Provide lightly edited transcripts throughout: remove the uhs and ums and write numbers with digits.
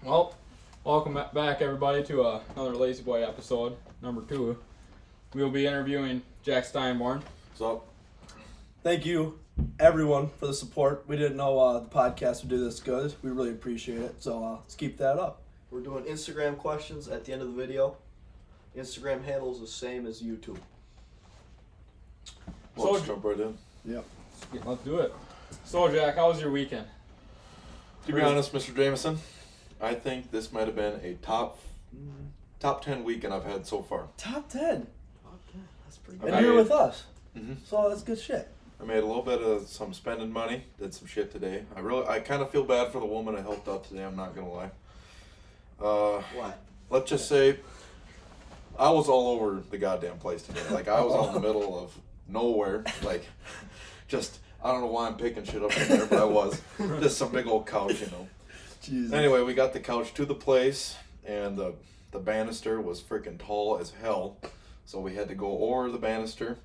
Well, welcome back everybody to another Lazy Boy episode, number 2. We will be interviewing Jack Steinborn. What's up? Thank you, everyone, for the support. We didn't know the podcast would do this good. We really appreciate it, so let's keep that up. We're doing Instagram questions at the end of the video. Instagram handle is the same as YouTube. Well, let's jump right in. Yep. Let's do it. So, Jack, how was your weekend? To be honest, Mr. Jameson, I think this might have been a top 10 weekend I've had so far. Top 10. Okay, that's pretty good. And you're with us. Mm-hmm. So that's good shit. I made a little bit of some spending money, did some shit today. I kind of feel bad for the woman I helped out today, I'm not going to lie. What? Let's just say I was all over the goddamn place today. Like, I was out in the middle of nowhere. Like, just, I don't know why I'm picking shit up in there, but I was. Just some big old couch, you know. Jesus. Anyway, we got the couch to the place, and the banister was freaking tall as hell, so we had to go over the banister,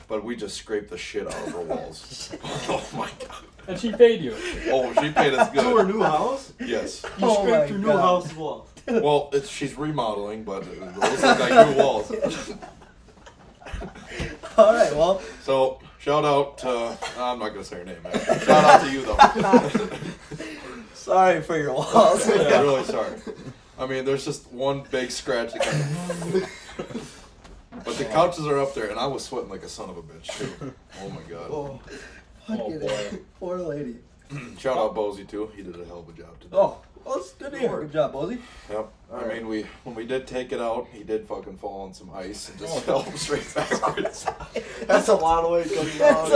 but we just scraped the shit out of her walls. Oh my god. And she paid you. Oh, she paid us good. To her new house? Yes. You Oh scraped my your new God. house wall. Well, she's remodeling, but those look like new walls. All right, well. So, shout out to, I'm not going to say her name, man. Shout out to you, though. Sorry for your walls. Yeah, really sorry. I mean, there's just one big scratch that kind of... But the couches are up there, and I was sweating like a son of a bitch, too. Oh, my God. Oh, Fucking boy. Poor lady. Shout out Bozy, too. He did a hell of a job today. Oh, well, it's good to hear. Good job, Bozy. Yep. I Alright. mean, when we did take it out, he did fucking fall on some ice and just fell straight backwards. that's a lot of weight coming down.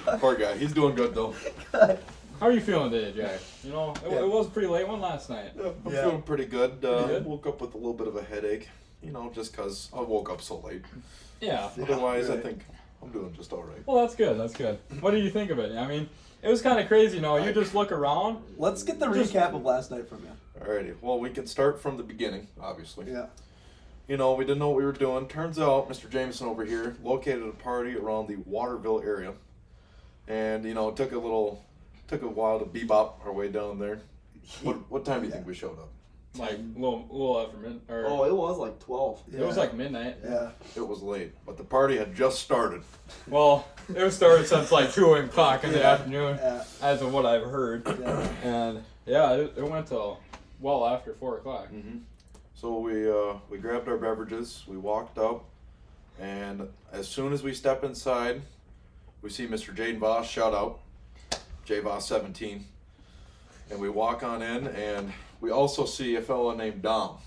Yeah. Poor guy. He's doing good, though. How are you feeling today, Jack? You know, Yeah. it was a pretty late one last night. Yeah, I'm Yeah. feeling pretty good. Pretty good? Woke up with a little bit of a headache, you know, just because I woke up so late. Yeah. Otherwise, right. I think I'm doing just all right. Well, that's good. That's good. What do you think of it? I mean, it was kind of crazy, you know. You just look around. Let's get the recap of last night from you. Alrighty. Well, we can start from the beginning, obviously. Yeah. You know, we didn't know what we were doing. Turns out, Mr. Jameson over here located a party around the Waterville area, and you know, it took a while to bebop our way down there. What time do you think we showed up? Like, a little after midnight. Oh, it was like 12. It was like midnight. Yeah. It was late, but the party had just started. Well, it was started since like 2 o'clock in the afternoon, Yeah. as of what I've heard. Yeah. And yeah, it went till well after 4 o'clock. Mm-hmm. So we grabbed our beverages, we walked up, and as soon as we step inside, we see Mr. Jane Voss, shout out, J Voss 17, and we walk on in, and we also see a fella named Dom.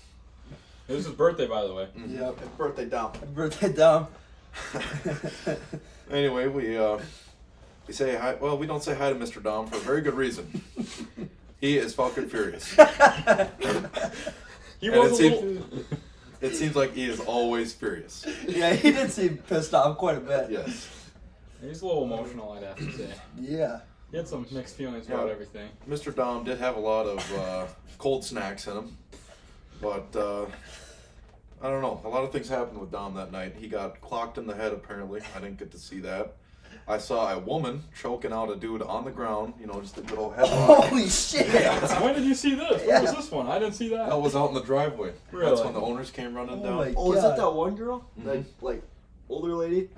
It was his birthday, by the way. Yep. Happy birthday, Dom. Happy birthday, Dom. Anyway, we say hi. Well, we don't say hi to Mr. Dom for a very good reason. He is fucking furious. He And was it seems like he is always furious. Yeah, he did seem pissed off quite a bit. Yes. He's a little emotional, I'd have to say. Yeah. He had some mixed feelings about Yeah. everything. Mr. Dom did have a lot of cold snacks in him, but I don't know. A lot of things happened with Dom that night. He got clocked in the head, apparently. I didn't get to see that. I saw a woman choking out a dude on the ground, you know, just a good old headlock. Holy shit! When did you see this? Where was this one? I didn't see that. That was out in the driveway. Really? That's when the owners came running Oh down. my- Oh, is God. it that one girl? Mhm. That, like, older lady?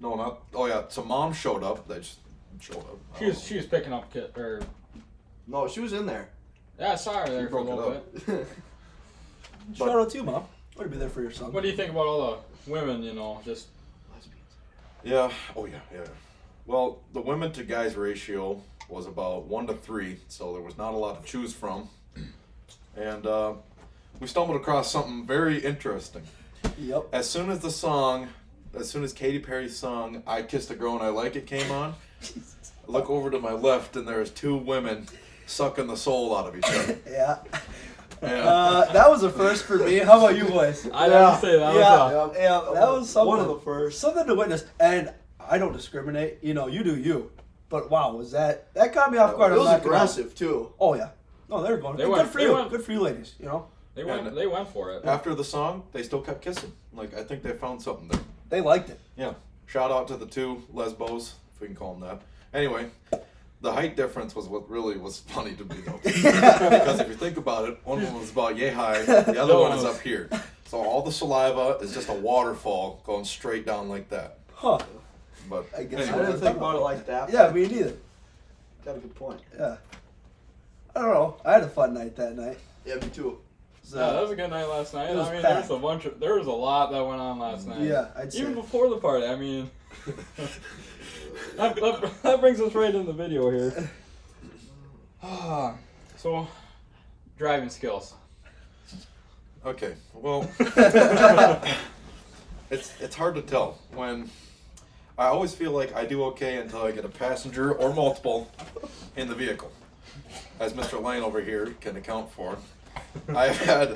No, not. Oh, yeah. Some mom showed up. They just showed up. I She don't was picking up No, she was in there. yeah, I saw her there for a broke it little up. bit. Shout out to you, Mom. Way to be there for your son. What do you think about all the women? You know, just Yeah. Oh, yeah. Yeah. Well, the women to guys ratio was about 1 to 3, so there was not a lot to choose from. And we stumbled across something very interesting. Yep. As soon as Katy Perry's song "I Kissed a Girl and I Like It" came on, I look over to my left and there's 2 women sucking the soul out of each other. Yeah. Yeah. That was a first for me. How about you boys? I'd have to say that was Yeah, that was something. One of the first. Something to witness. And I don't discriminate. You know, you do you. But wow, was that caught me off guard. It I'm was not gonna- aggressive, too. Oh yeah. No, they were going. They Good went- for they you. went- Good for you, ladies. You know, they went for it. After the song, they still kept kissing. Like, I think they found something there. they liked it. Yeah. Shout out to the 2 lesbos, if we can call them that. Anyway, The height difference was what really was funny to me, though. Because if you think about it, one of them was about yay high, the other one is up here. So all the saliva is just a waterfall going straight down like that. Huh. But I guess I didn't think about it like that. Yeah, me neither. Got a good point. Yeah. I don't know. I had a fun night that night. Yeah, me too. So, Yeah, that was a good night last night. It was I mean, packed. there was a lot that went on last night. Yeah, I'd say. Even before the party. I mean, that brings us right in the video here. So, driving skills. okay, well, it's hard to tell when. I always feel like I do okay until I get a passenger or multiple in the vehicle, as Mr. Lane over here can account for. I've had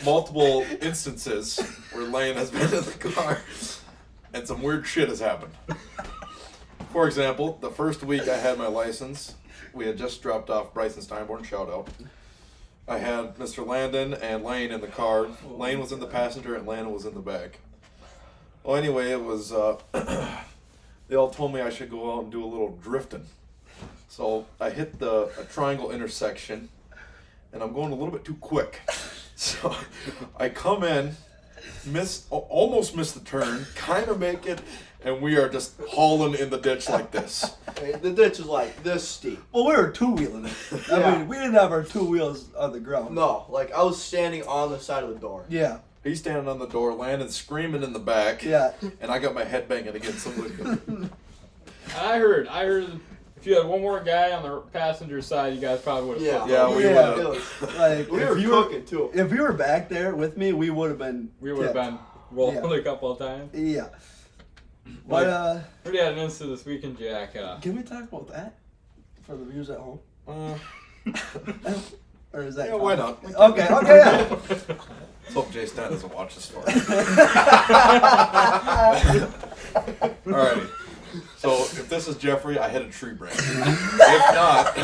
multiple instances where Lane has been in the car and some weird shit has happened. For example, the first week I had my license, we had just dropped off Bryson Steinborn, shout out. I had Mr. Landon and Lane in the car. Lane was in the passenger and Landon was in the back. Well, anyway, it was, they all told me I should go out and do a little drifting. So I hit a triangle intersection, and I'm going a little bit too quick. So I come in, almost miss the turn, kind of make it, and we are just hauling in the ditch like this. Hey, the ditch is like this steep. well, we were two-wheeling it. I Yeah. mean, we didn't have our two wheels on the ground. No, like I was standing on the side of the door. Yeah. He's standing on the door, Landon screaming in the back, Yeah. and I got my head banging against the window. I heard if you had one more guy on the passenger side, you guys probably would have. Yeah, we Yeah. would It have. was- Like, we if were you were, cooking too. if you were back there with me, we would have been. We would have tipped. been rolled Yeah. a couple of times. Yeah. But We already had an incident this weekend, Jack. can we talk about that for the viewers at home? Or is that? Yeah, why not? Okay. Okay. Yeah. Let's hope Jay Stein doesn't watch this far. Alrighty. So if this is Jeffrey, I hit a tree branch. If not,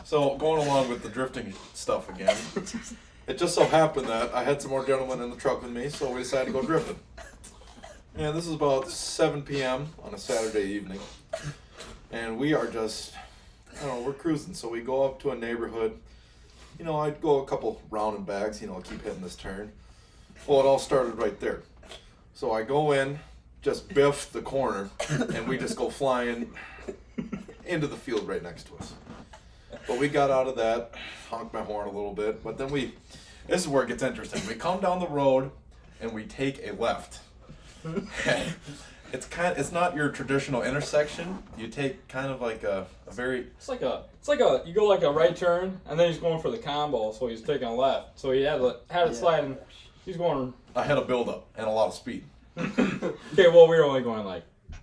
so going along with the drifting stuff again, it just so happened that I had some more gentlemen in the truck with me, so we decided to go drifting. And this is about 7 p.m. on a Saturday evening, and we are just, I don't know, we're cruising. So we go up to a neighborhood. You know, I'd go a couple round and backs, you know, keep hitting this turn. Well, it all started right there. So I go in, just biff the corner, and we just go flying into the field right next to us. But we got out of that, honked my horn a little bit, but then this is where it gets interesting. We come down the road, and we take a left. It's not your traditional intersection. You take kind of like a very... It's like you go like a right turn, and then he's going for the combo, so he's taking a left. So he had it sliding. He's going. I had a build-up and a lot of speed. Okay, well, we were only going like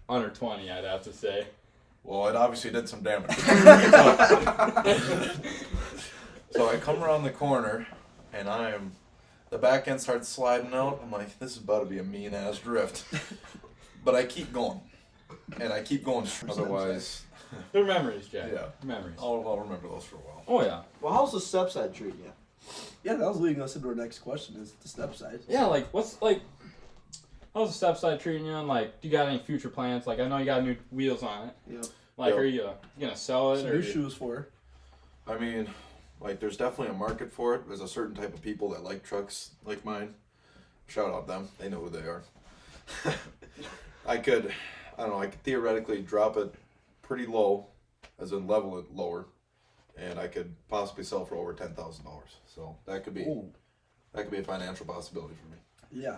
under 20, I'd have to say. Well, it obviously did some damage. So I come around the corner, and the back end starts sliding out. I'm like, this is about to be a mean-ass drift. But I keep going. And I keep going. Otherwise... They're memories, Jack. Yeah. Memories. I'll remember those for a while. Oh, yeah. Well, how's the step side treating you? Yeah, that was leading us into our next question: is the step size. Yeah, how's the step side treating you? And do you got any future plans? Like, I know you got new wheels on it. Yep. Yep. Are you gonna sell it? Some or new shoes for her. I mean, there's definitely a market for it. There's a certain type of people that like trucks like mine. Shout out them. They know who they are. I could theoretically drop it pretty low, as in level it lower, and I could possibly sell for over $10,000. So that could be a financial possibility for me. Yeah.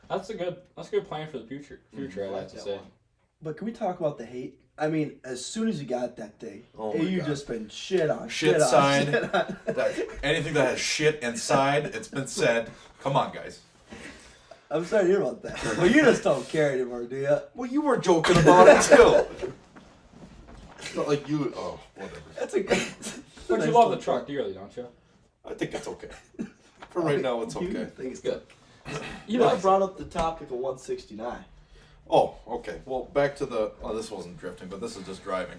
That's a good plan for the future. I'd like to say. But can we talk about the hate? I mean, as soon as you got that thing, Oh my you God. just been shit on. Shit on, sign. shit on. Anything that has shit inside, it's been said. Come on, guys. I'm sorry to hear about that. But you just don't care anymore, do you? Well, you were joking about it too. It's not like you. Oh, whatever. That's a good. But you love the truck dearly, don't you? I think it's okay. For right now, it's You okay. think it's Good. You know, I brought up the topic of 169. Oh, okay. Well, back to this wasn't drifting, but this is just driving.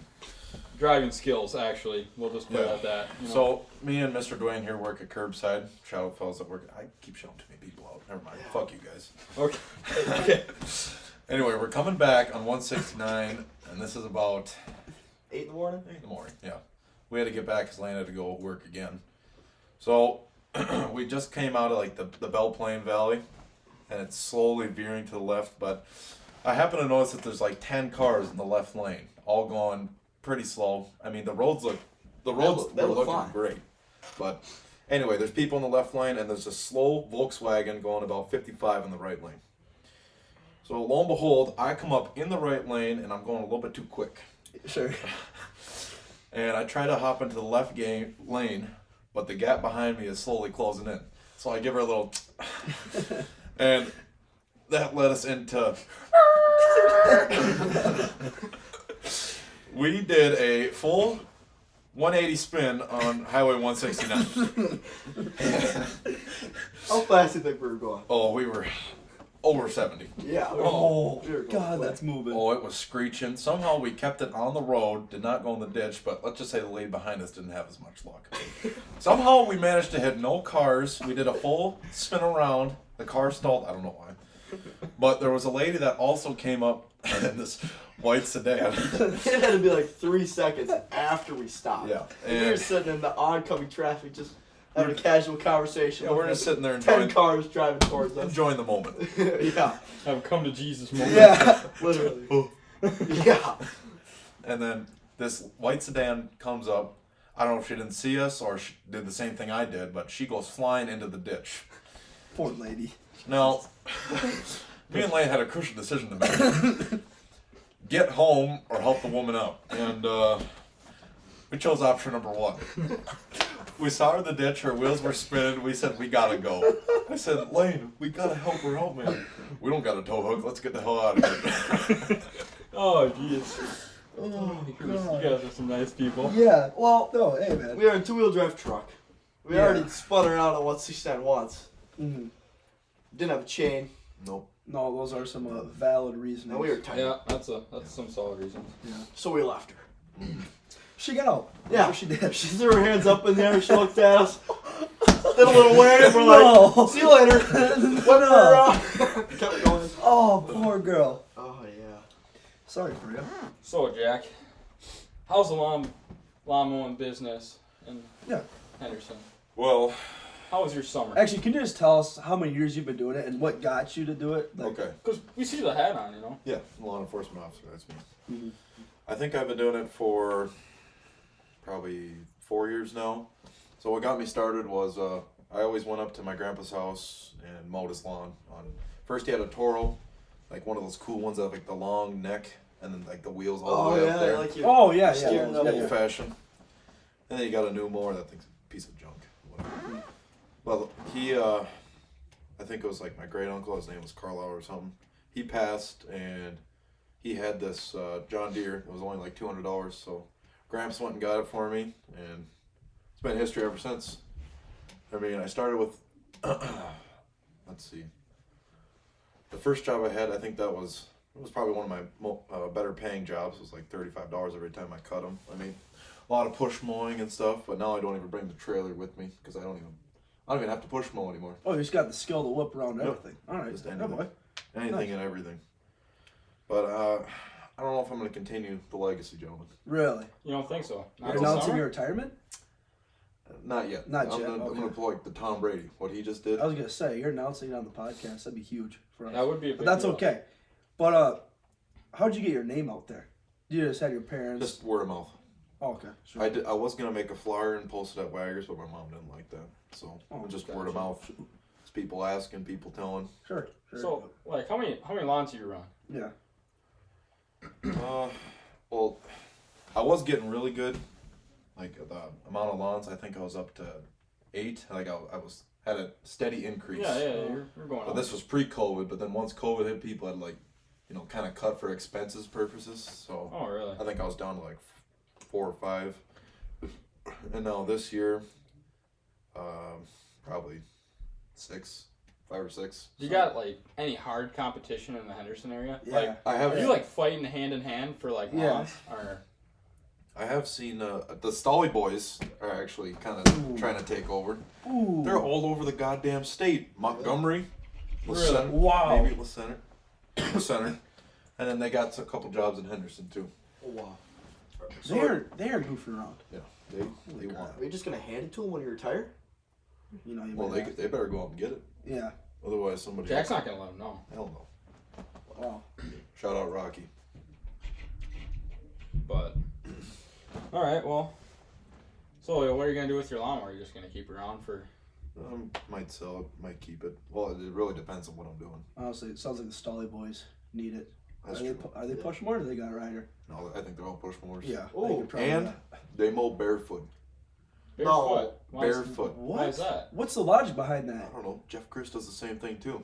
Driving skills, actually. We'll just put it at that. You know? So, me and Mr. Dwayne here work at Curbside. Shout out fellas that work. I keep showing too many people out. Never mind. Fuck you guys. Okay. Anyway, we're coming back on 169, and this is about 8 in the morning? 8 in the morning, yeah. We had to get back because Lane had to go work again. So we just came out of like the Belle Plaine Valley, and it's slowly veering to the left, but I happen to notice that there's like 10 cars in the left lane, all going pretty slow. I mean, the roads were looking fine. great. But anyway, there's people in the left lane, and there's a slow Volkswagen going about 55 in the right lane. So lo and behold, I come up in the right lane, and I'm going a little bit too quick. Sure. And I try to hop into the left lane, but the gap behind me is slowly closing in. So I give her a little... and that led us into... We did a full 180 spin on Highway 169. How fast do you think we were going? Oh, we were over 70. Yeah. Oh, we were going God, quick. that's moving. Oh, it was screeching. Somehow we kept it on the road, did not go in the ditch, but let's just say the lady behind us didn't have as much luck. Somehow we managed to hit no cars. We did a full spin around. The car stalled. I don't know why. But there was a lady that also came up in this white sedan. It had to be like 3 seconds after we stopped. Yeah. And we were sitting in the oncoming traffic just having a casual conversation. Yeah, we're just sitting there 10 enjoying, cars driving towards us. enjoying the moment. Yeah, Have come to Jesus moment. Yeah. literally. Yeah. And then this white sedan comes up. I don't know if she didn't see us or she did the same thing I did, but she goes flying into the ditch. Poor lady. Now, me and Lane had a crucial decision to make. Get home or help the woman up. And we chose option number 1. We saw her in the ditch, her wheels were spinning, we said, we gotta go. I said, Lane, we gotta help her out, man. We don't got a tow hook, let's get the hell out of here. Oh, jeez. Oh, You guys are some nice people. Yeah. Well, no, hey, man. We are in a 2-wheel drive truck. We Yeah. already spun around on 169 once. Mm-hmm. Didn't have a chain. Nope. No, those are some valid reasons. And we were tight. Yeah, that's some solid reasons. Yeah. So we left her. She got out. Yeah. That's what she did. She threw her hands up in there. She looked at us. Did a little wave. We're like, No. see you later. Went her, kept going. Oh, poor girl. Oh, yeah. Sorry for you. So, Jack, how's the lawn mowing business in Yeah. Henderson? Well, How was your summer? Actually, can you just tell us how many years you've been doing it and what got you to do it? Like, okay. Because we see the hat on, you know. Yeah, law enforcement officer, that's me. Mhm. I think I've been doing it for probably 4 years now. So what got me started was I always went up to my grandpa's house and mowed his lawn. First he had a Toro, like one of those cool ones that have like the long neck and then like the wheels all the way up there. like you. Oh, yeah, yeah. Steering yeah, up. Old fashioned. And then you got a new mower that thing's a piece of junk. Whatever. Well, he, I think it was like my great uncle, his name was Carlisle or something. He passed and he had this John Deere. It was only like $200, so Gramps went and got it for me, and it's been history ever since. I mean, I started with, let's see, the first job I had, I think it was probably one of my better paying jobs. It was like $35 every time I cut them. I mean, a lot of push mowing and stuff, but now I don't even bring the trailer with me because I don't even have to push mow anymore. Oh, you just got the skill to whip around Yep. everything. All right. Just Yeah, anything. boy. Anything Nice. and everything. But I don't know if I'm going to continue the legacy, gentlemen. Really? You don't think so? Not You're this announcing summer? your retirement? Not yet. Not I'm yet, Gonna, I'm okay. going to pull like the Tom Brady, what he just did. I was going to say, you're announcing it on the podcast. That'd be huge for us. That would be a big But that's deal. okay. But how'd you get your name out there? You just had your parents? Just word of mouth. Oh, okay. Sure. I was going to make a flyer and post it at Waggers, but my mom didn't like that. So Oh, just gotcha. word of mouth. It's people asking, people telling. Sure. So, like, how many lawns do you run? Yeah. Well, I was getting really good. Like the amount of lawns, I think I was up to 8. Like I had a steady increase. Yeah, you're going But up. this was pre-COVID, but then once COVID hit, people had like, kind of cut for expenses purposes. So Oh, really? I think I was down to like 4 or 5. And now this year, probably 5 or 6. You got, like, any hard competition in the Henderson area? Yeah. Like, I have are you, like, fighting hand in hand for, like, Yeah. lawns? Or... I have seen the Stolly boys are actually kind of Ooh. trying to take over. Ooh. They're all over the goddamn state. Montgomery, Really? LaCenter, Wow. maybe LaCenter, LaCenter. And then they got a couple jobs in Henderson too. Oh, wow. They're goofing around. Yeah, they want. Are you just gonna hand it to him when you retire? You know, you Well, might have- they better go out and get it. Yeah. Otherwise, somebody. Jack's not gonna let him know. Hell no. Wow. Shout out Rocky. But all right, well. So what are you gonna do with your lawnmower? Are you just gonna keep it around for? Might sell it, might keep it. Well, it really depends on what I'm doing. Honestly, it sounds like the Stolly boys need it. That's Are they, true. are they push more or do they got a rider? No, I think they're all push mowers. Yeah. Oh, they could probably and do they mow barefoot. Barefoot. Why is- Barefoot. that. What? Why is that? What's the logic behind I that? don't know. Jeff Chris does the same thing too.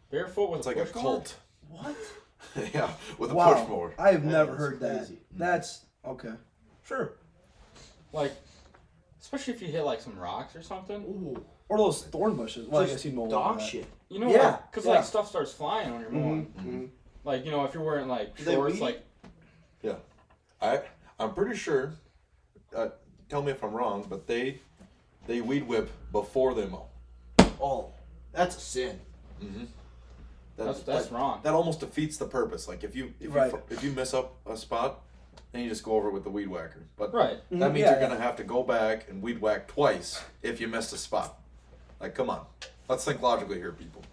Barefoot with It's like a push mower? cult. What? Yeah, with a Wow. push mower. I have never That's heard that. crazy. That's okay. Sure. Like, especially if you hit like some rocks or something. Ooh. Or those thorn bushes. Well, I Just guess you'd mow dog over that. shit. You know, Yeah, because yeah. like stuff starts flying when you're mowing. Mm-hmm. Like, you know, if you're wearing like Do they shorts, weed? like I'm pretty sure. Tell me if I'm wrong, but they weed whip before they mow. Oh, that's a sin. Mm-hmm. that's wrong. That almost defeats the purpose. Like if you Right. if you mess up a spot, then you just go over it with the weed whacker. But Right. that means Yeah, you're yeah. gonna have to go back and weed whack twice if you missed a spot. Like, come on, let's think logically here, people.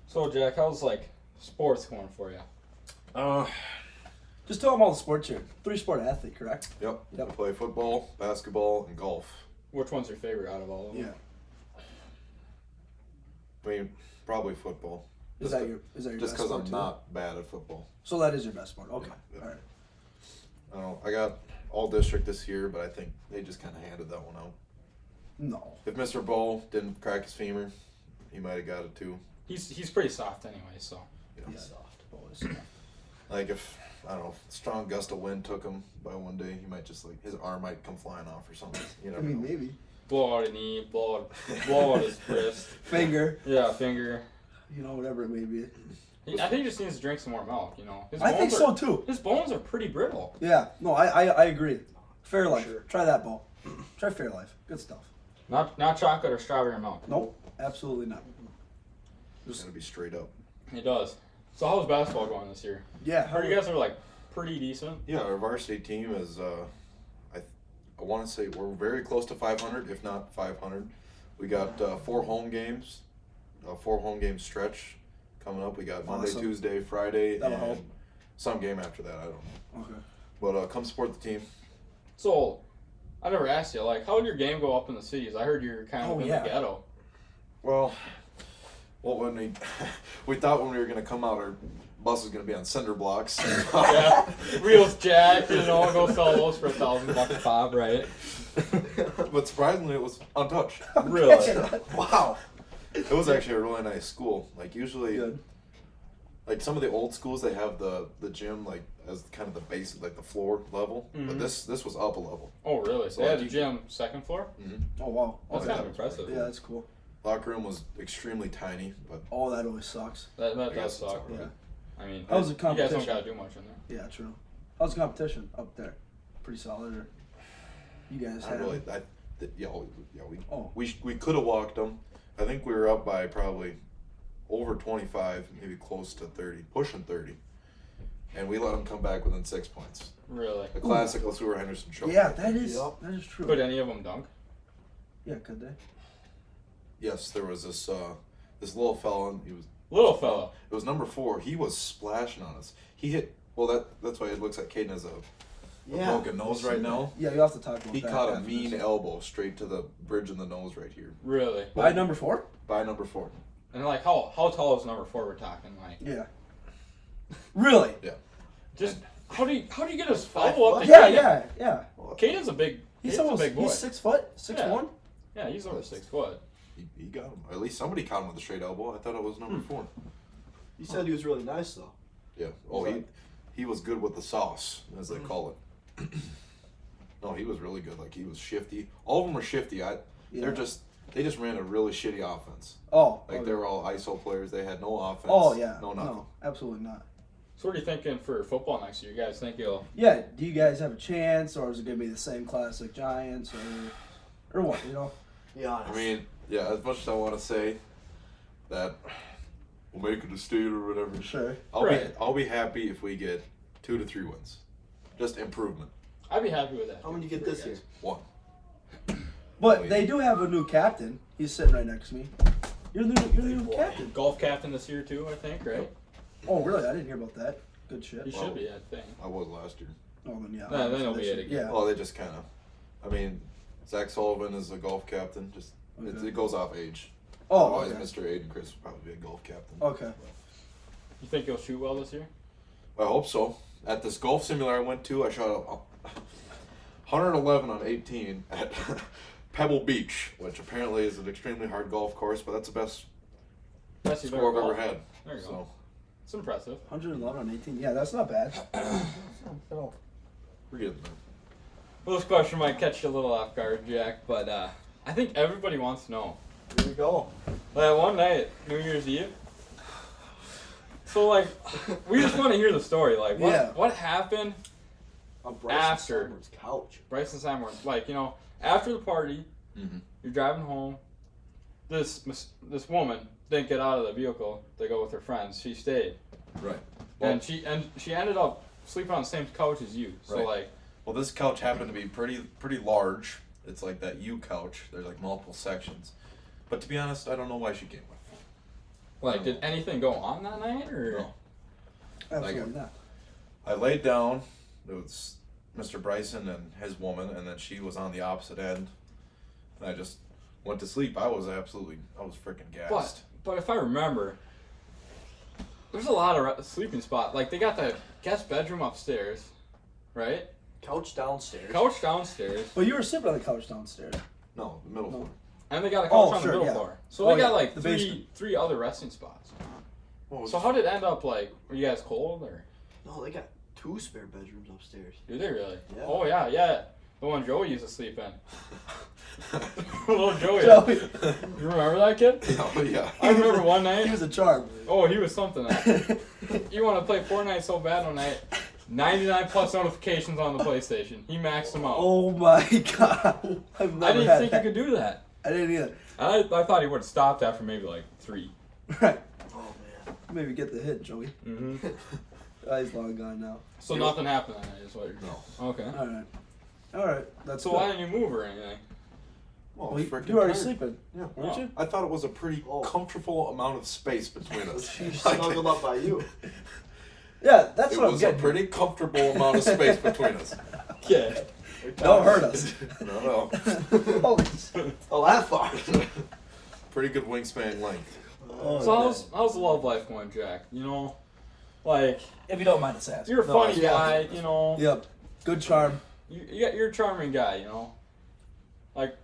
So Jack, how's like sports going for you? Just tell them all the sports here. 3-sport athlete, correct? Yep. Yep. I play football, basketball, and golf. Which one's your favorite out of all of them? Yeah. I mean, probably football. Is that your Just best because sport I'm too? not bad at football. So that is your best sport. Okay. Yeah. All right. I don't know. I got all district this year, but I think they just kind of handed that one out. No. If Mr. Bull didn't crack his femur, he might have got it too. He's pretty soft anyway, so. Yeah. Soft. Boys. Like if I don't know, strong gust of wind took him by one day, he might just like his arm might come flying off or something. You I never mean, know. maybe. Blow out a knee, blow out his wrist. Finger. Yeah, finger. You know, whatever it may be. I think he just needs to drink some more milk. You know, I think so too. His bones are pretty brittle. Yeah. No, I agree. Fairlife. Sure. Try that, Bo. Try Fairlife. Good stuff. Not chocolate or strawberry milk. Nope. Absolutely not. Just gotta be straight up. It does. So how's basketball going this year? Yeah. I heard you guys are like pretty decent. Yeah, our varsity team is. I want to say we're very close to 500, if not 500. We got 4 home games, 4 home game stretch coming up. We got Monday, Awesome. Tuesday, Friday, That'll and help. some game after that. I don't know. Okay. But come support the team. So, I never asked you, like, how would your game go up in the cities? I heard you're kind of in yeah. the ghetto. Well, when we thought when we were gonna come out, our bus was gonna be on cinder blocks. Yeah, wheels jacked, you know, go sell those for $1,000 a pop, right? But surprisingly, it was untouched. Really? Wow. It was actually a really nice school. Like usually, Good. like some of the old schools, they have the gym like as kind of the base, like the floor level. But Mhm. this was up a level. Oh, really? So So they had like the gym second floor? Oh wow. That's Okay. kind of impressive. Yeah, that's cool. Locker room was extremely tiny, but Oh, that always sucks. That I does guess it's suck. alright. Yeah. I mean, That was a you guys don't competition. got to do much in there. Yeah, true. How's the competition up there? Pretty solid, or you guys I had? really, Oh. we could have walked them. I think we were up by probably over 25, maybe close to 30, pushing 30, and we let them come back within 6 points. Really? The classic LeSueur Henderson show. Yeah, that is Yep. that is true. Could any of them dunk? Yeah, could they? Yes, there was this little fella. And he was Little fella. It was number 4. He was splashing on us. He hit. Well, that's why it looks like Caden has a broken nose right now. Yeah, you have to talk about He that. caught a after mean this. elbow straight to the bridge in the nose right here. Really? By number 4? By number 4. And like, how tall is number 4 we're talking? Like, Yeah. Really? just how do you get his 5 elbow up to foot? Yeah, Caden? yeah. Caden's a big. He's Caden's almost a big boy. he's 6 foot, 6'1". Yeah, he's over 6 foot. He got him. Or at least somebody caught him with a straight elbow. I thought it was number 4. You said he was really nice though. Yeah. Oh, He's he was good with the sauce, as they Mm. call it. No, he was really good. Like he was shifty. All of them were shifty. Yeah. They just ran a really shitty offense. Oh. Like okay. they were all ISO players. They had no offense. Oh yeah. No nothing. No, absolutely not. So what are you thinking for football next year? You guys think you'll? Yeah. Do you guys have a chance, or is it gonna be the same classic Giants, or what? You know? Be honest. I mean, yeah. As much as I want to say that we'll make it a state or whatever. Sure. I'll be happy if we get 2 to 3 wins. Just improvement. I'd be happy with that. How many you get this year? 1. But they do have a new captain. He's sitting right next to me. You're the new captain. Golf captain this year too, I think, right? Oh, really? I didn't hear about that. Good shit. You should be, I think. I was last year. Oh, then yeah. Then it'll be it again. Yeah. Well, they just kind of. I mean, Zach Sullivan is a golf captain. Just Okay. it goes off age. Oh, Otherwise, okay. Mr. Aiden Chris would probably be a golf captain. Okay. You think you'll shoot well this year? I hope so. At this golf simulator I went to, I shot 111 on 18 at Pebble Beach, which apparently is an extremely hard golf course, but that's the best Best you've score I've ever golfed. had. There you go. So It's impressive. 111 on 18. Yeah, that's not bad. we're getting there. Well, this question might catch you a little off guard, Jack, but I think everybody wants to know. Here we go. That one night, New Year's Eve. So, like, we just want to hear the story. Like, what happened? On Bryson After. Steinborn's couch. Bryson Steinborn, like, you know, after the party, Mm-hmm. you're driving home. This woman didn't get out of the vehicle to go with her friends. She stayed, Right. and she ended up sleeping on the same couch as you. So Right. like, Well, this couch happened to be pretty large. It's like that U couch. There's like multiple sections. But to be honest, I don't know why she came with. did anything go on that night or? No. Absolutely not. I laid down. It was Mr. Bryson and his woman, and then she was on the opposite end. And I just went to sleep. I was freaking gassed. But if I remember, there's a lot of sleeping spots. Like they got the guest bedroom upstairs, right? Couch downstairs. Couch downstairs, But you were sleeping on the couch downstairs. No, the middle floor. and they got a couch Oh, on sure, the middle yeah. floor. So Oh, they got yeah, like the three basement. three other resting spots. What was So how did it end up like? Were you guys cold or? No, they got 2 spare bedrooms upstairs. Do they really? Yeah. Oh yeah. The one Joey used to sleep in. Little Joey. Joey. You remember that kid? Oh yeah. I remember one He night. was a charm. Oh, he was something else. You want to play Fortnite so bad one night. 99 plus notifications on the PlayStation. He maxed them out. Oh my god. I've never I didn't had think that. you could do that. I didn't either. I thought he would have stopped after maybe like 3. Right. Oh man. Maybe get the hit, Joey. Mm-hmm. He's long gone now. So nothing happened that night is what you're No. Okay. All right. That's So good. why didn't you move or anything? Well, Well, I was you freaking were already tired. sleeping, Yeah. weren't you? I thought it was a pretty Oh. comfortable amount of space between us. She snuggled up by you. Yeah, that's It what I'm was a getting. pretty comfortable amount of space between us. Yeah. Don't hurt us. No. Holy shit. Oh, that far. Pretty good wingspan length. Oh, So man. how's the love life going, Jack? You know, like If you don't mind us asking. you're a No, funny yeah. guy. You know, Yep. Good charm. you're a charming guy. You know, like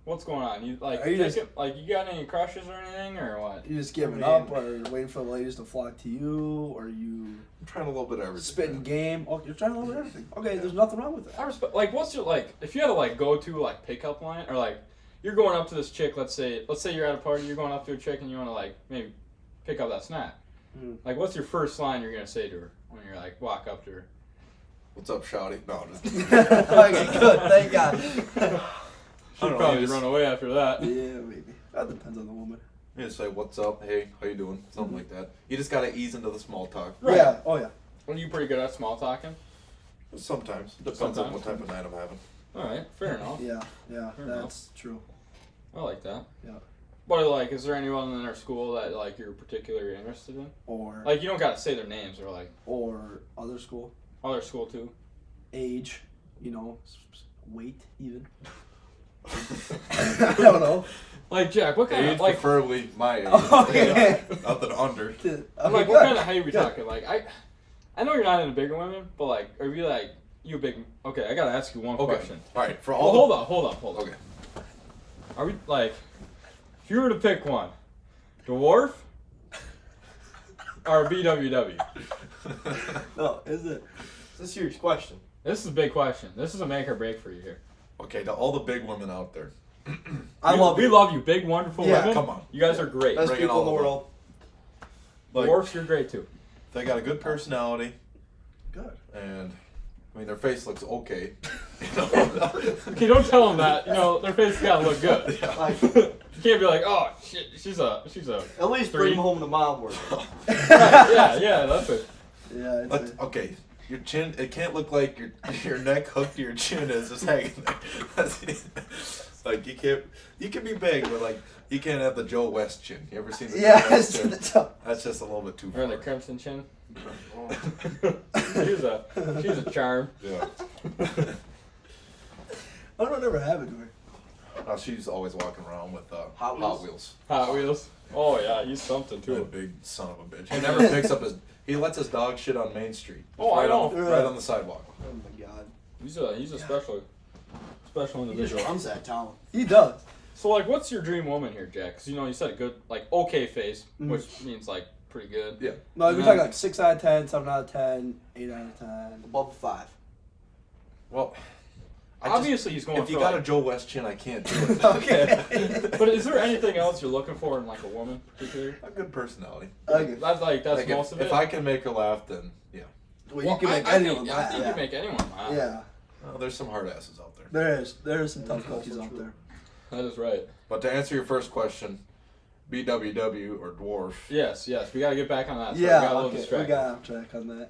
what's going on? You like Are you just- like you got any crushes or anything or what? You just giving I mean- up, or you're waiting for the ladies to flock to you, or you I'm trying a little bit of everything. spitting game. Oh, you're trying to learn everything. Okay, there's nothing wrong with that. I respect. Like, what's your like? If you had to like go to like pickup line or like you're going up to this chick. Let's say you're at a party. You're going up to a chick and you want to like maybe pick up that snack. Mm. Like, what's your first line you're gonna say to her when you're like walk up to her? What's up, Shouty? No, I'm just kidding. Okay, good. Thank God. She'd don't know, probably you just- run away after that. Yeah, maybe. That depends on the woman. You just say, what's up? Hey, how you doing? Something like that. You just gotta ease into the small talk. Right. Yeah. Oh yeah. Are you pretty good at small talking? Sometimes. Depends Sometimes. on what type of night I'm having. All right, fair enough. Yeah. Yeah. Fair That's true. I like that. Yeah. But like, is there anyone in our school that like you're particularly interested in? Or Like, you don't gotta say their names or like or other school, other school too. age, you know, weight even. I don't know. Like Jack, what kind Age, of like? preferably my age. Okay. Nothing under. I'm like, what kind of height are we talking? Like, I know you're not into bigger women, but like, are you like you big? Okay, I gotta ask you one Okay. question. All right. For Oh, all hold on. Okay. Are we like, if you were to pick one, dwarf or BWW? No, is it? It's a serious question. This is a big question. This is a make or break for you here. Okay, to all the big women out there. We love you, big wonderful Yeah, women. come on. You guys are great. Best Bring it people in the all over. world. Like, Dwarfs, you're great too. they got a good personality, Good. and I mean, their face looks okay. Okay, don't tell them that. You know, their face gotta look good. Yeah. Like, You can't be like, oh, shit, she's a. at least Three. bring them home to mom work. Right, yeah, that's it. Yeah, it's Okay, your chin. It can't look like your neck hooked to your chin is just hanging there. Like you can't. You can be big, but like you can't have the Joe West chin. You ever seen the yeah, Joe West chin? it's tough. That's just a little bit too far. Or the crimson chin. she's a charm. Yeah. I don't ever have it to her. Oh, she's always walking around with Hot Hot Wheels? Wheels. Hot Wheels. Oh yeah, he's something That too. big son of a bitch. He never picks up his. He lets his dog shit on Main Street. Oh, I know. Right on the sidewalk. Oh my god. He's a special He just individual. runs that town. He does. So like, what's your dream woman here, Jack? Because you know you said a good, like, okay face, Mhm. which means like pretty good. Yeah. No, we Yeah. talking like 6 out of 10, 7 out of 10, 8 out of 10. Above 5. Well, Obviously, he's going if you for got like, a Joe West chin, I can't do it. Okay. But is there anything else you're looking for in like a woman, particularly? A good personality. Okay. That's Like most of it. if I can make her laugh, then yeah. Well, Well, you can make I anyone think, I laugh. think you can make anyone laugh. Yeah, Well, there's some hard asses out there. there is some tough That's cookies also out true. there. That is right. But to answer your first question, BWW or dwarf. Yes, we gotta get back on that. So we Yeah, got a little okay, we distracted. got off track on that.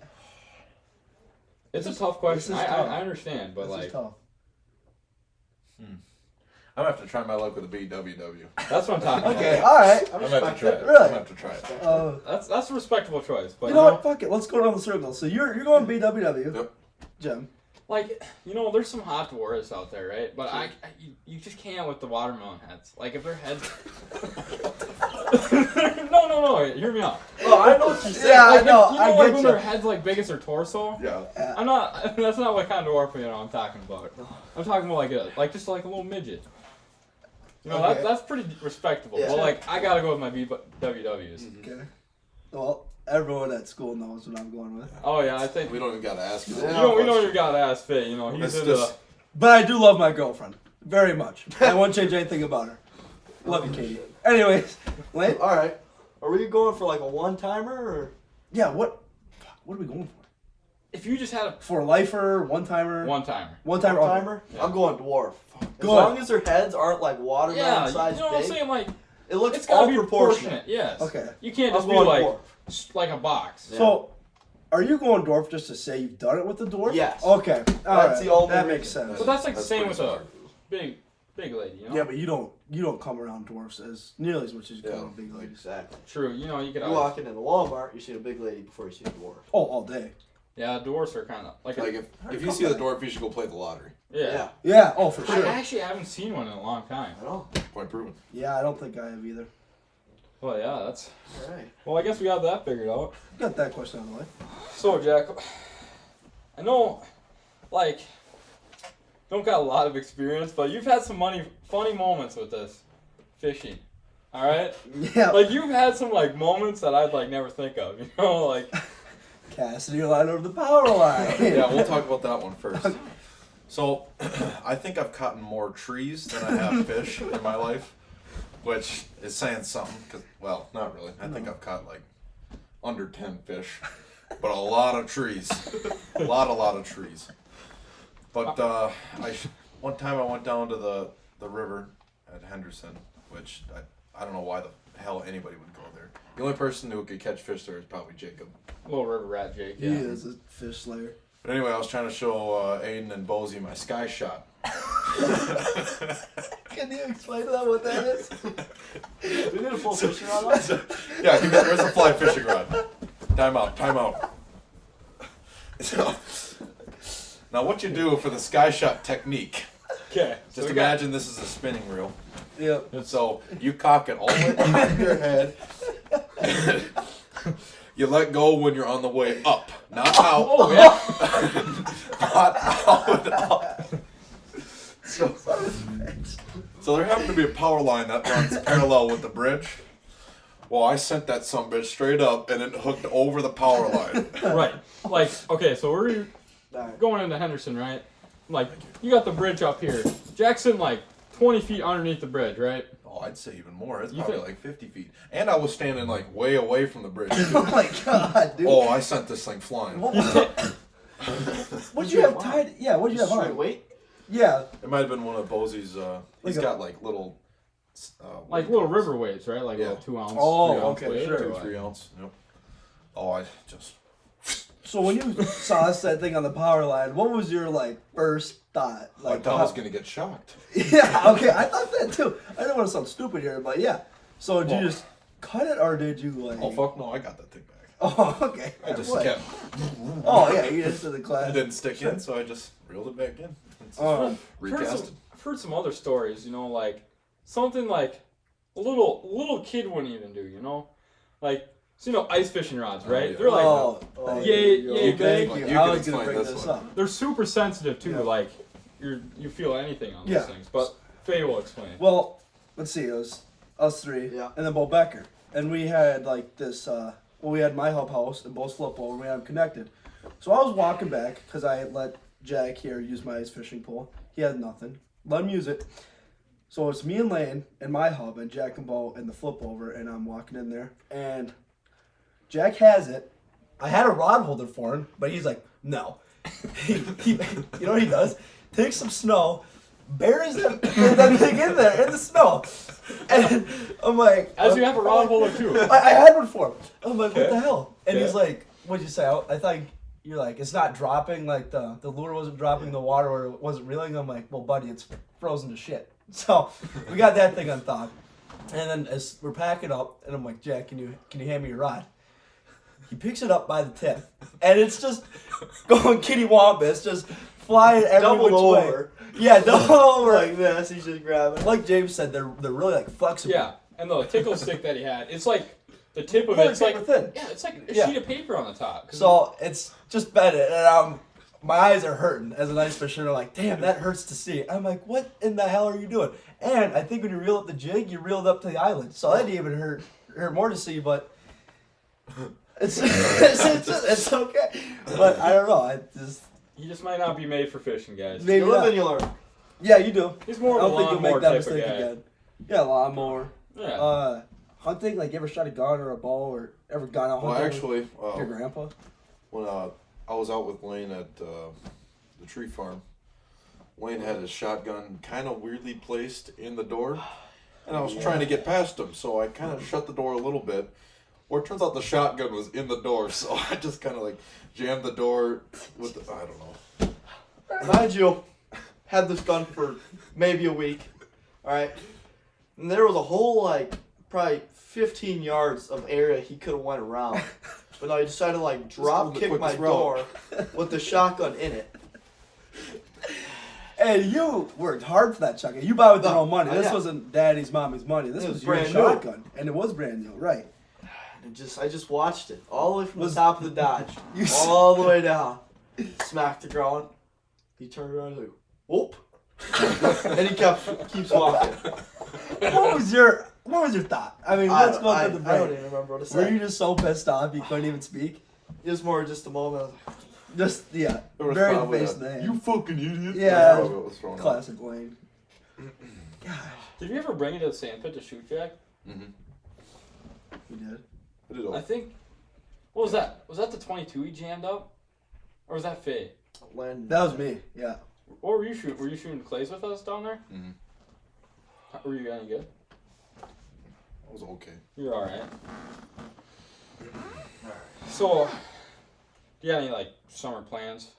It's a tough question. This is I tough. understand, but This like is tough. I'm gonna have to try my luck with a BWW. that's what I'm talking Okay, about. all right. I I'm gonna have respect to try it. it. Really? I'm gonna have to try it. That's a respectable choice, but You know what? Fuck it. Let's go down the circle. So you're going BWW. Yep. Jim. like there's some hot dwarves out there, right? But you just can't with the watermelon heads. Like if their heads. no, hear me out. Oh, I know what you're saying. Yeah, Like, I know. like I when get their you. head's like big as their torso. Yeah. I'm not. That's not what kind of dwarf I'm talking about. I'm talking about just like a little midget. You know, Okay. that's pretty respectable. Yeah. Well, like I gotta go with my BWWs. Okay. Well, everyone at school knows what I'm going with. Oh yeah, I think We don't even gotta ask you. Yeah. we know you got ass fit. You know, he's It's into just- But I do love my girlfriend very much. I won't change anything about her. Love you, Katie. Anyways, Lane. Alright. Are we going for like a one-timer or? Yeah. What are we going for? if you just had a For lifer, one timer, one timer. one timer. Okay. One-timer? Yeah. I'm going dwarf. As Good. long as their heads aren't like Yeah, watermelon you size know what I'm big, saying? Like it looks it's gotta all be proportionate. proportionate. Yes. Okay. You can't I'm just be going like dwarf. like a box. Yeah. So, are you going dwarf just to say you've done it with the dwarf? Yes. Okay. That's Alright. the only That reason. makes sense. But that's like the That's same pretty with smart. a big lady. You know. Yeah, but you don't come around dwarfs as nearly as much as you come Yeah. around big ladies. Exactly. True. You know, you could. You walk into Walmart, you see a big lady before you see a dwarf. Oh, all day. Yeah, dwarfs are kind of like. Like if you see the dwarf, you should go play the lottery. yeah. Yeah. Oh, for I sure. actually haven't seen one in a long time. I know. Point proven. Yeah, I don't think I have either. Well, yeah, that's. Alright. Well, I guess we got that figured out. Got that question out of the way. So, Jack, I know, like, don't got a lot of experience, but you've had some funny moments with this fishing. All right, Yeah. like you've had some like moments that I'd like never think of. You know, like Cassidy line over the power line. Yeah, we'll talk about that one first. So, I think I've caught more trees than I have fish in my life, which is saying something. Cause, well, not really. I think I've caught like under 10 fish, but a lot of trees, a lot of trees. But one time I went down to the river at Henderson, which I don't know why the hell anybody would go there. The only person who could catch fish there is probably Jacob. little river rat, Jake. He is a fish slayer. But anyway, I was trying to show Aiden and Bozy my sky shot. Can you explain to them what that is? We need a full fishing rod on? Yeah, where's the fly fishing rod? Time out. So, now what you do for the sky shot technique, Okay. just imagine this is a spinning reel. Yep. And so you cock it all the way behind your head. You let go when you're on the way up, not out. Oh yeah. Not out. Up. So there happened to be a power line that runs parallel with the bridge. Well, I sent that sumbitch straight up and it hooked over the power line. Right. Like okay, so we're Alright. going into Henderson, right? Like you got the bridge up here. Jackson like 20 feet underneath the bridge, right? Oh, I'd say even more. It's You probably think- like 50 feet. And I was standing like way away from the bridge. Oh my god, dude. Oh, I sent this thing flying. What was it? What'd you have tied? Yeah, what'd you have Straight on? weight? Yeah. It might have been one of Bosey's. He's got like little. Like little river weights, right? Like Yeah. little 2 ounce. Oh, 3 ounce okay, weight, sure. or 2, like- 3 ounce. Yep. Oh, I just. So when you saw us that thing on the power line, what was your like first thought? I Like, thought I was gonna get shocked. Yeah, okay, I thought that too. I didn't want to sound stupid here, but yeah. So did you just cut it, or did you like? Oh fuck no! I got that thing back. Oh, okay. I just What? kept. Oh yeah, you just did the class. It didn't stick in, so I just reeled it back in. It's Um, recasted. I've heard some other stories, you know, like something like a little kid wouldn't even do, you know, like so, you know, ice fishing rods, right? yeah. They're like thank yay, you. yay, Thank big. you. You I can was gonna explain bring this this one. up. They're super sensitive too, Yeah. like you feel anything on Yeah. those things. But Faye will explain. Well, let's see. It was us three, Yeah. and then Bo Becker, and we had like this. Well, we had my hub house and Bo's flip over, and we had them connected. So I was walking back because I had let Jack here use my ice fishing pole. He had nothing. Let him use it. So it's me and Lane and my hub and Jack and Bo and the flip over, and I'm walking in there, and Jack has it. I had a rod holder for him, but he's like, no. he, you know what he does? Takes some snow, buries that thing in there in the snow, and I'm like, As you have a rod holder too. I had one for him. I'm like, what Okay. the hell? And he's Okay. like, what'd you say? I thought you're like, it's not dropping, like the lure wasn't dropping the water or it wasn't reeling. I'm like, well, buddy, it's frozen to shit. So we got that thing unthawed. And then as we're packing up, and I'm like, Jack, can you hand me your rod? He picks it up by the tip, and it's just going kitty wampus, just flying every Doubled which way. over. Yeah, double over. Like this, he's just grabbing. Like James said, they're really like flexible. Yeah, and the tickle stick that he had, it's like the tip of Holy it. It's like paper thin. yeah, it's like a Yeah. sheet of paper on the top. 'Cause So it's just bedded, and my eyes are hurting as an ice fisher. They're like, damn, that hurts to see. I'm like, what in the hell are you doing? And I think when you reel up the jig, you reeled up to the island, so that even hurt more to see. But it's it's okay. But I don't know. he just might not be made for fishing, guys. Maybe You live not. and you learn. Yeah, you do. He's more I of a don't think you'll make lawnmower that type of mistake guy. again. Yeah, lawnmower. Yeah. Hunting, like you ever shot a gun or a bow or ever gone out Well, hunting actually, with your grandpa? when I was out with Lane at the tree farm, Lane had his shotgun kind of weirdly placed in the door, and I was trying to get past him, so I kind of shut the door a little bit. Well, it turns out the shotgun was in the door, so I just kind of like jammed the door with the, I don't know. Mind you, had this gun for maybe a week. Alright? And there was a whole, like, probably 15 yards of area he could have went around. But no, he decided to, like, drop the kick my quickest route. door with the shotgun in it. And you worked hard for that shotgun. You bought it with your No, own money. This yeah. wasn't daddy's, mommy's money. This It was was your brand new. shotgun. And it was brand new, right. And I just watched it. All the way from Was- the top of the Dodge. You all the way down. Smacked the ground. He turned around and like, whoop. and he keeps walking. What was your thought? I mean, let's go through the I don't break. even remember what to Were say. you just so pissed off you couldn't even speak? It was more just a moment. Just, yeah, There was very the probably face a, in the hand. You fucking idiot. Yeah. That's probably what was thrown out. Classic Lane. Gosh, Did you ever bring it to the sand pit to shoot, Jack? Mhm. we did. I did I all. think. What was that? Was that the 22 he jammed up, or was that Faye? When That was me, yeah. What were you shooting? Were you shooting clays with us down there? Mhm. Were you any good? I was okay. You're all right. So, do you have any like summer plans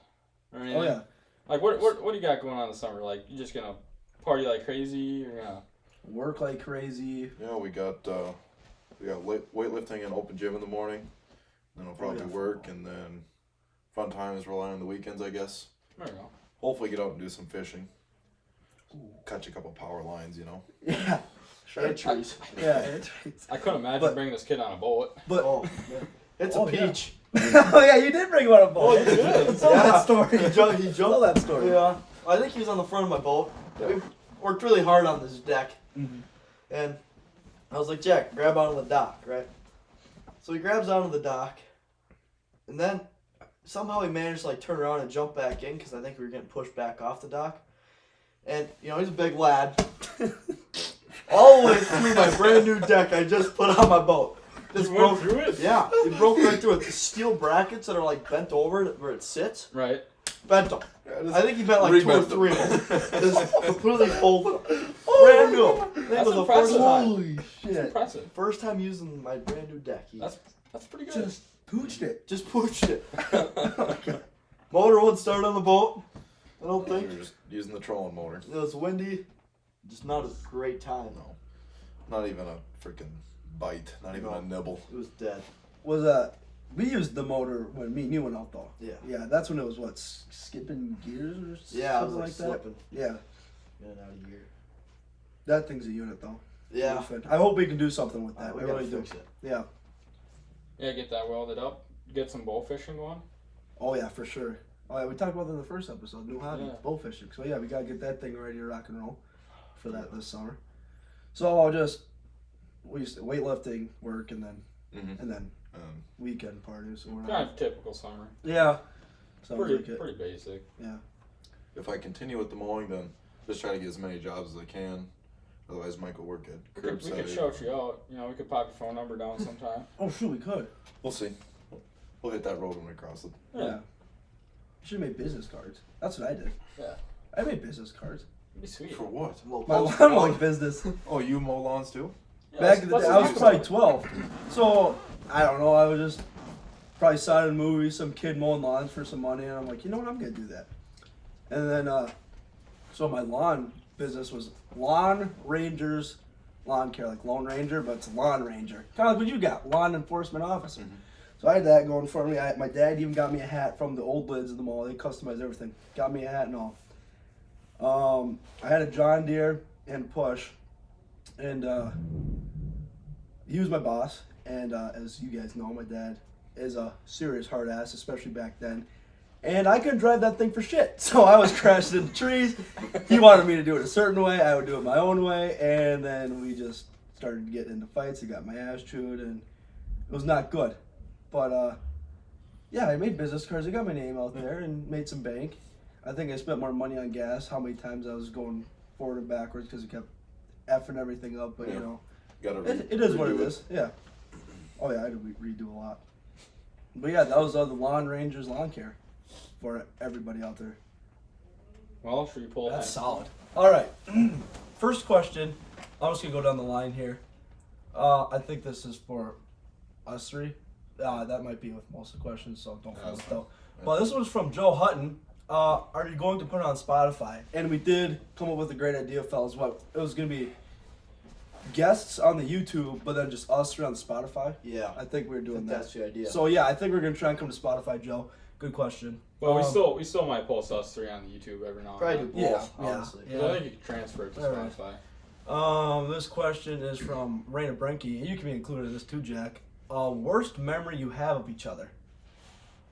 or anything? Oh, yeah. Like what do you got going on this summer? Like you just gonna party like crazy? You're gonna Work like crazy. Yeah, we got weightlifting and open gym in the morning. Then I'll probably yeah. work, and then fun times rely on the weekends, I guess. there you go. Hopefully get out and do some fishing. Catch a couple power lines, you know. Yeah. shade trees. Yeah. It's, I couldn't imagine But- bringing this kid on a boat. but Oh, man. It's Oh, a yeah. peach. oh yeah, you did bring him on a boat. Oh, you did? Tell that story. He jumped. Tell that story. Yeah. I think he was on the front of my boat. We worked really hard on this deck. Mhm. And I was like, Jack, grab onto the dock, right? So he grabs onto the dock. And then somehow he managed to like turn around and jump back in because I think we were getting pushed back off the dock. And, you know, he's a big lad. All the way through my brand new deck I just put on my boat. Just You went through it? Yeah, it broke right through it. The steel brackets that are like bent over where it sits. Right. Bent them. Yeah, I think he bent like 2 or 3 of them. Just completely folded them. Brand new. I think it was the first time. Holy That's shit. impressive. First time using my brand new deck. That's pretty good. Just pooched it. Just pushed it. Motor wouldn't start on the boat. I don't You're think. just using the trolling motor. It was windy. Just not a great time. No. Not even a freaking bite. Not even a nibble. It was dead. Was we used the motor when me and you went out though. Yeah. Yeah, that's when it was what, skipping gears or Yeah, I was something like like that. slipping Yeah, in and out of gear. that thing's a unit though. Yeah. I hope we can do something with that. We I gotta really do. fix it. Yeah. Yeah, get that welded up. Get some bow fishing going. Oh yeah, for sure. Oh yeah, we talked about that in the first episode. New hobby, Yeah. bow fishing. So yeah, we gotta get that thing ready to rock and roll for that this summer. So I'll just we used to weightlifting, work, and then weekend parties or whatever. Kind of typical summer. Yeah. Sounds Pretty like it. pretty basic. Yeah. If I continue with the mowing, then just try to get as many jobs as I can. Otherwise, Mike will work at We curbside. could shout you out. You know, we could pop your phone number down sometime. Oh shoot, we could. We'll see. We'll hit that road when we cross it. Yeah. You should have made business cards. That's what I did. Yeah. I made business cards. It'd be sweet. For what? My lawn mowing business. Oh, you mow lawns too? Yeah, Back in the let's day, I was do probably something. 12. So, I don't know, I was just probably saw in a movie, some kid mowing lawns for some money, and I'm like, you know what, I'm going to do that. And then, so my lawn business was Lawn Rangers Lawn Care, like Lone Ranger, but it's Lawn Ranger. Kind of like what you got, Lawn Enforcement Officer. Mhm. So I had that going for me. My dad even got me a hat from the old lids of the mall. They customized everything. Got me a hat and all. I had a John Deere and push, and he was my boss. And as you guys know, my dad is a serious hard ass, especially back then. And I couldn't drive that thing for shit. So I was crashing into trees. He wanted me to do it a certain way. I would do it my own way. And then we just started getting into fights. He got my ass chewed, and it was not good. But yeah, I made business cards. I got my name out there and made some bank. I think I spent more money on gas. How many times I was going forward and backwards because it kept effing everything up. But Yeah. you know, Gotta it is what it redo is. Yeah. Oh yeah, I had to redo a lot. But yeah, that was the Lawn Rangers lawn care for everybody out there. Well, should we pull That's that? solid. All right. First question. I'm just gonna go down the line here. I think this is for us three. That might be with most of the questions, so don't feel it though. But this one's from Joe Hutton. Are you going to put it on Spotify? And we did come up with a great idea, fellas. What it was gonna be guests on the YouTube, but then just us three on the Spotify. Yeah. I think we're doing that. That's the idea. So yeah, I think we're gonna try and come to Spotify, Joe. Good question. Well, we still might post us three on the YouTube every now and Probably do then. both, Yeah, honestly. yeah. 'Cause I think you can transfer it to All right. Spotify. This question is from Raina Brenke. You can be included in this too, Jack. Worst memory you have of each other?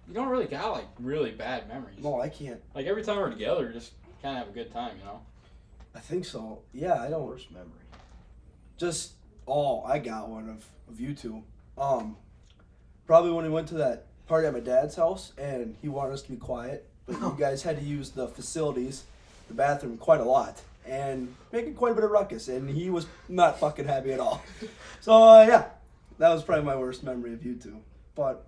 You don't really got like really bad memories. No, I can't. Like every time we're together, just kind of have a good time, you know. I think so. Yeah, I don't. Worst memory. Just I got one of you two. Probably when we went to that party at my dad's house and he wanted us to be quiet, but you guys had to use the facilities, the bathroom, quite a lot and making quite a bit of ruckus, and he was not fucking happy at all. So yeah, that was probably my worst memory of you two. But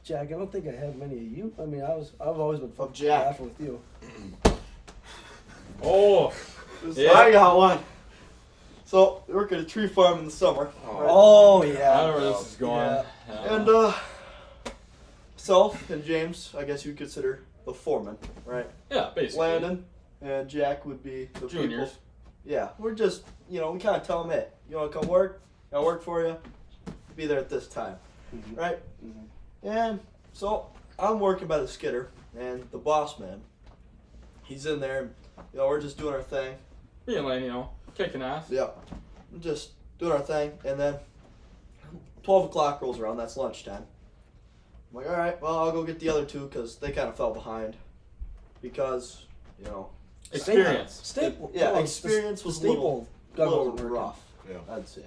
Jack, I don't think I had many of you. I mean, I've always been fucking Jack. laughing with you. Oh, yeah. I got one. So, we work at a tree farm in the summer. Oh. right? Oh I yeah. know where this is going. Yeah. And, myself and James, I guess you'd consider the foreman, right? Yeah, basically. Landon and Jack would be the Juniors. people. Yeah, we're just, we kind of tell them, hey, you want to come work? I'll work for you. Be there at this time, Mhm. right? Mhm. And so I'm working by the skidder, and the boss man, he's in there. We're just doing our thing. Being like, kicking ass. Yeah, we're just doing our thing, and then 12 o'clock rolls around. That's lunchtime. I'm like, all right, well, I'll go get the other two because they kind of fell behind because, Experience. Staple. Yeah, oh, experience the was staple gun little wasn't working. rough, Yeah. I'd say.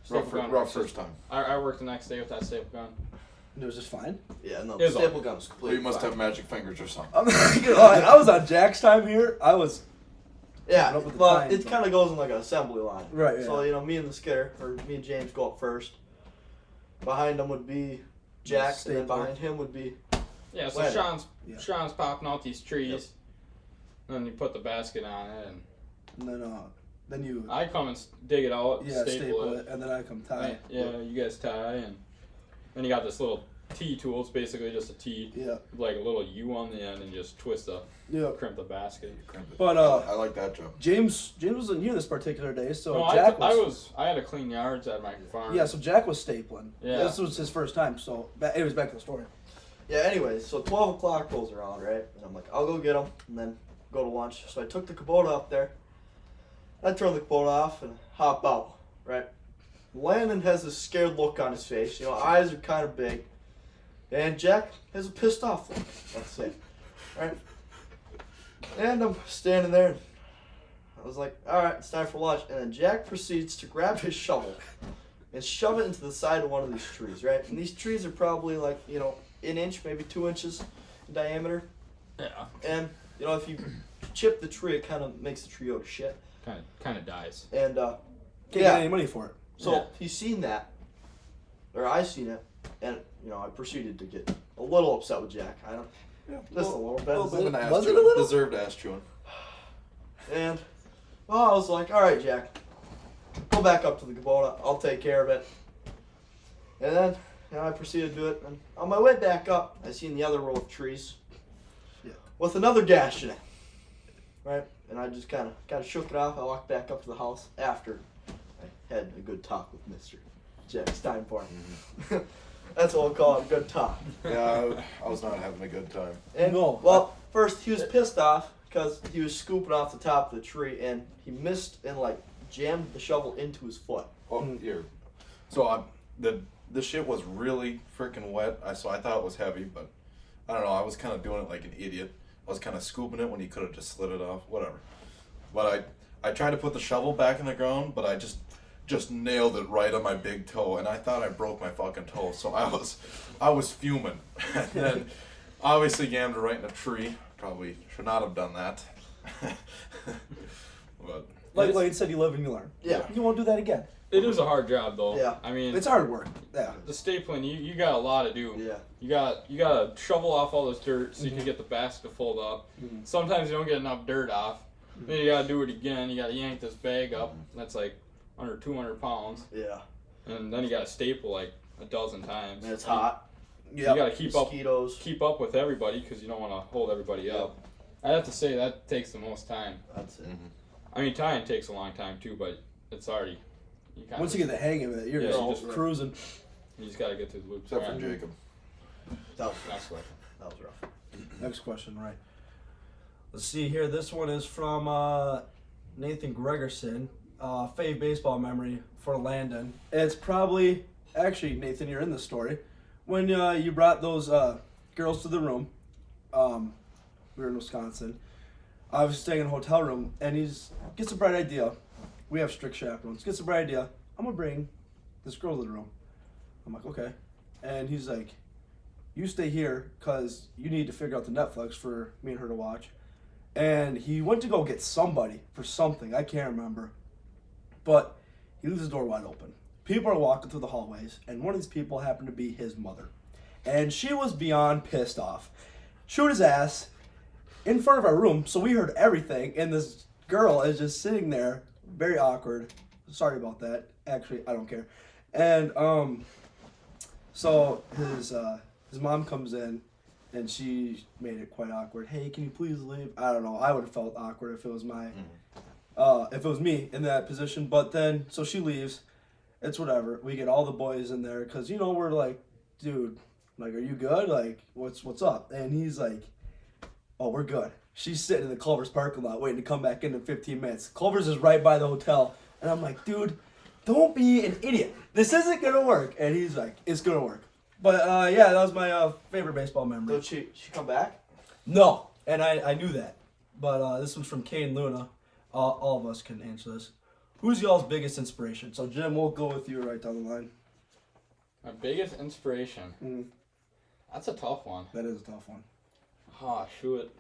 Staple gun Rough works. first time. I worked the next day with that staple gun. It was just fine. Yeah, no, It the was staple gun was Well, completely you must fine. have magic fingers or something. I'm not gonna lie, I was on Jack's time here. I was Yeah, up with the well, time, it but- kind of goes in like an assembly line. Right, yeah. So, me and the skidder, or me and James go up first. Behind him would be Jack, and then Stapler. behind him would be Yeah, so Landon. Yeah. Sean's popping out these trees. And then you put the basket on it, and then you I come and dig it out, staple it, and then I come tie it. Yeah, you guys tie, and then you got this little T tool. It's basically just a T, like a little U on the end, and just twist up, crimp the basket. But I like that job. James wasn't here this particular day, so No, Jack I had to clean yards at my farm. Yeah, so Jack was stapling. Yeah. This was his first time, so it was back to the story. Yeah, anyways, so 12 o'clock rolls around, right? And I'm like, I'll go get them and then go to lunch. So I took the Kubota up there. I turned the Kubota off and hop out, right? Landon has a scared look on his face. You know, eyes are kind of big. And Jack has a pissed off look, let's say. Right? And I'm standing there. And I was like, all right, it's time for lunch. And then Jack proceeds to grab his shovel and shove it into the side of one of these trees, right? And these trees are probably like, you know, an inch, maybe 2 inches in diameter. Yeah. And, you know, if you chip the tree, it kind of makes the tree go to shit. Kind of dies. And, Can't get any money for it. So he's seen that, or I seen it, and, you know, I proceeded to get a little upset with Jack. I don't, just a little bit. Was it a little? Deserved ass chewing. And, well, I was like, all right, Jack, go back up to the Kubota. I'll take care of it. And then, you know, I proceeded to do it. And on my way back up, I seen the other row of trees with another gash in it, right? And I just kind of shook it off. I walked back up to the house after I had a good talk with Mr. Jack Steinborn. That's what we'll call it, a good talk. Yeah, I was not having a good time. And, No. well, first he was pissed off because he was scooping off the top of the tree and he missed and like jammed the shovel into his foot. Oh, here. So the shit was really freaking wet. So I thought it was heavy, but I don't know. I was kind of doing it like an idiot. I was kind of scooping it when he could have just slid it off. Whatever. But I tried to put the shovel back in the ground, but I just nailed it right on my big toe, and I thought I broke my fucking toe. So I was fuming, and then obviously yammed it right in a tree. Probably should not have done that. But Like Lane said, you live and you learn. Yeah. You won't do that again. It is a hard job, though. Yeah. I mean, It's hard work. Yeah. the stapling, you got a lot to do. Yeah. You got to shovel off all this dirt so you can get the basket to fold up. Sometimes you don't get enough dirt off. Then you got to do it again. You got to yank this bag up. That's like under 200 pounds. Yeah. And then you got to staple like a dozen times. And it's hot. You got to Mosquitoes. keep up with everybody because you don't want to hold everybody up. I have to say that takes the most time. That's it. I mean, tying takes a long time too, but it's already. Once you get the hang of it, you're just cruising. You just got to get through the loops. except for Jacob. That was Next question. That was rough. Next question, right? Let's see here. This one is from Nathan Gregerson. Fave baseball memory for Landon. It's probably actually Nathan. You're in the story when you brought those girls to the room. We were in Wisconsin. I was staying in a hotel room, and gets a bright idea. We have strict chaperones. Gets a bright idea. I'm gonna bring this girl to the room. I'm like, okay, and he's like, you stay here because you need to figure out the Netflix for me and her to watch. And he went to go get somebody for something. I can't remember. But he leaves the door wide open. People are walking through the hallways, and one of these people happened to be his mother. And she was beyond pissed off. Chewed his ass in front of our room, so we heard everything. And this girl is just sitting there, very awkward. Sorry about that. Actually, I don't care. And so his mom comes in, and she made it quite awkward. Hey, can you please leave? I don't know. I would have felt awkward if it was if it was me in that position. But then, so she leaves. It's whatever. We get all the boys in there because we're like, dude, like, are you good? Like, what's up? And he's like, oh, we're good. She's sitting in the Culver's parking lot waiting to come back in 15 minutes. Culver's is right by the hotel, and I'm like, dude, don't be an idiot. This isn't gonna work. And he's like, it's gonna work. But yeah, that was my favorite baseball memory. Did she come back? No, and I knew that. But this one's from Kane Luna. All of us can answer this. Who's y'all's biggest inspiration? So Jim, we'll go with you right down the line. My biggest inspiration. That's a tough one. That is a tough one. Oh, shoot.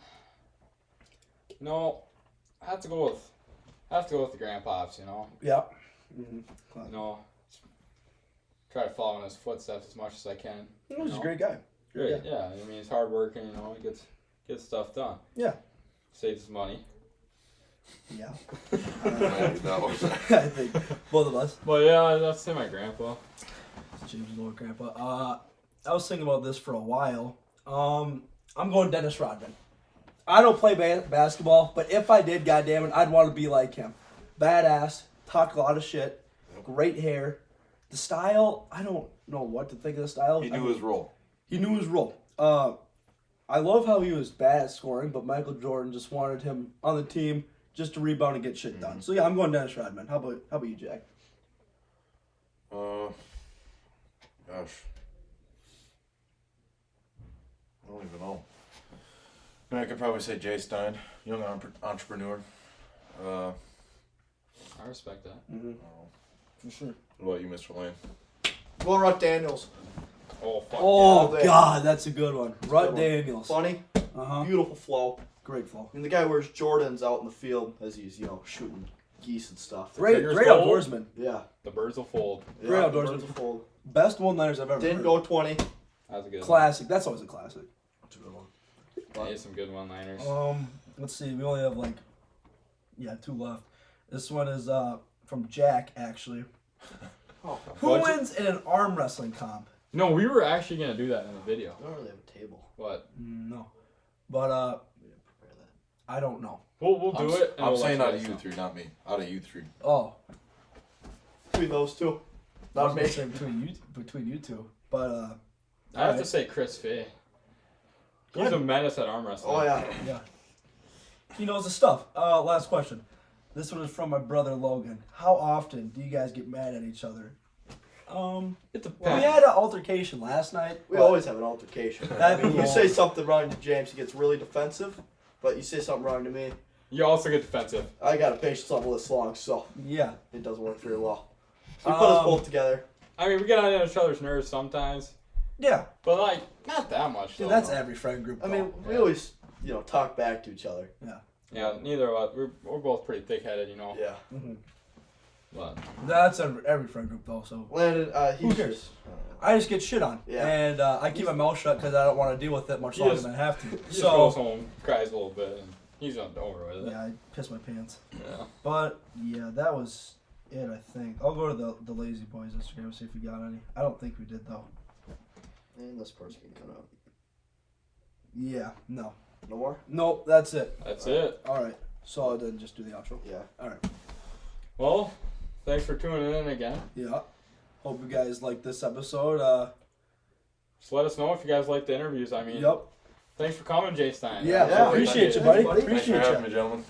No, I have to go with the grandpops. Yeah. Try to follow in his footsteps as much as I can. He's a great guy. Great. Yeah, I mean, he's hardworking. He get stuff done. Yeah. Saves money. Yeah. No. I think both of us. But yeah, I'd say my grandpa. James' Lord Grandpa. I was thinking about this for a while. I'm going Dennis Rodman. I don't play basketball, but if I did, goddammit, I'd want to be like him. Badass, talk a lot of shit, great hair. The style, I don't know what to think of the style. He knew his role. He knew his role. I love how he was bad at scoring, but Michael Jordan just wanted him on the team just to rebound and get shit done. So yeah, I'm going Dennis Rodman. How about you, Jack? Gosh. I don't even know. I mean, I could probably say Jay Stein, young entrepreneur. I respect that. Mm-hmm. For sure. What about you, Mr. Lane? Go Rut Daniels. Oh, fuck Oh, yeah. God, that's a good one. Rut Good one. Daniels. Funny, Uh-huh. beautiful flow. Great flow. And the guy wears Jordans out in the field as he's, shooting geese and stuff. Great fingers great fold. outdoorsman. Yeah. The birds will fold. Yeah, Great the outdoorsman. birds will fold. Best one-liners I've ever Didn't heard. go 20. That's a good Classic. That's always a classic. That's a good one. one. Yeah, some good one-liners. Let's see. We only have 2 left. This one is from Jack, actually. Oh, Who Budget- wins in an arm wrestling comp? No, we were actually going to do that in the video. I don't really have a table. What? No. But We didn't prepare that. I don't know. We'll do it. and I'm we'll let saying out of guys you know. three, not me. Out of you three. Oh. Between those two. I was Not gonna me. say between you two. But I have to alright. say Chris Fay. He's Good. a menace at arm wrestling. Oh, yeah. Yeah. He knows the stuff. Last question. This one is from my brother Logan. How often do you guys get mad at each other? It We depends. had an altercation last night. We but- always have an altercation. That I mean, you long. say something wrong to James, he gets really defensive. But you say something wrong to me, You also get defensive. I got a patience level this long, so Yeah. it doesn't work very well. So we put us both together. I mean, we get on each other's nerves sometimes, Yeah. but not that much. Dude, though. that's every friend group. I mean, we Yeah. always, talk back to each other. Yeah, neither of us. We're both pretty thick-headed, Yeah. hmm But That's every friend group though. So Landon, Who he's cares? just, I just get shit on, Yeah. and I keep my mouth shut because I don't want to deal with it much He longer just- than I have to. he just goes So home, cries a little bit, and he's over with it. yeah, I piss my pants. Yeah. But yeah, that was it. I think I'll go to the Lazy Boys Instagram and see if we got any. I don't think we did though. and this person can cut out. Yeah, no, No more? nope. That's it. That's it. All right. So then just do the outro. Yeah. All right. Well, thanks for tuning in again. Yeah. Hope you guys like this episode. Just let us know if you guys like the interviews. I mean, Yep. thanks for coming, Jay Stein. Yeah. Yeah. Appreciate you, Thanks, buddy. buddy. Thanks for Appreciate having you. me, gentlemen.